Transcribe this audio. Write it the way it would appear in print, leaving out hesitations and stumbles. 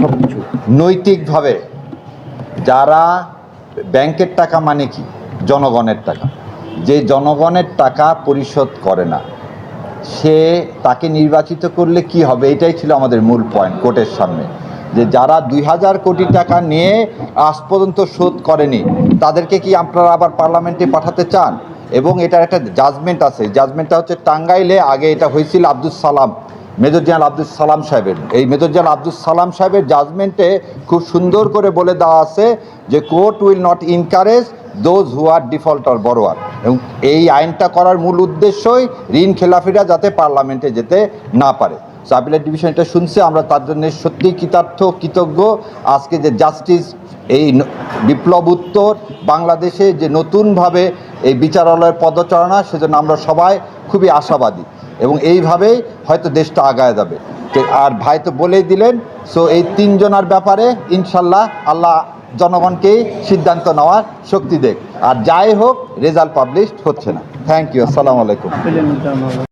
সবকিছু নৈতিকভাবে যারা ব্যাংকের টাকা মানে কি জনগণের টাকা, যে জনগণের টাকা পরিশোধ করে না সে তাকে নির্বাচিত করলে কি হবে, এটাই ছিল আমাদের মূল পয়েন্ট কোর্টের সামনে। যে যারা 2000 কোটি টাকা নিয়ে আজ পর্যন্ত শোধ করেনি তাদেরকে কি আপনারা আবার পার্লামেন্টে পাঠাতে চান? এবং এটার একটা জাজমেন্ট আছে, জাজমেন্টটা হচ্ছে টাঙ্গাইলে আগে এটা হয়েছিল আব্দুল সালাম, মেজর জেনারেল আব্দুল সালাম সাহেবের। এই মেজর জেনারেল আব্দুল সালাম সাহেবের জাজমেন্টে খুব সুন্দর করে বলে দেওয়া আছে যে court will not encourage those who are default or borrower. এবং এই আইনটা করার মূল উদ্দেশ্যই ঋণ খেলাফিরা যাতে পার্লামেন্টে যেতে না পারে। সো আপিলেট ডিভিশন এটা শুনছে, আমরা তার জন্য সত্যিই কৃতজ্ঞ। আজকে যে জাস্টিস এই বিপ্লব উত্তর বাংলাদেশে যে নতুনভাবে এই বিচারালয়ের পদচারণা, সেজন্য আমরা সবাই খুবই আশাবাদী এবং এইভাবেই হয়তো দেশটা আগায় যাবে। আর ভাই তো বলেই দিলেন, সো এই তিনজনের ব্যাপারে ইনশাল্লাহ আল্লাহ জনগণকেই সিদ্ধান্ত নেওয়ার শক্তি দেখ। আর যাই হোক, রেজাল্ট পাবলিশড হচ্ছে না। থ্যাংক ইউ, আসসালামু আলাইকুম।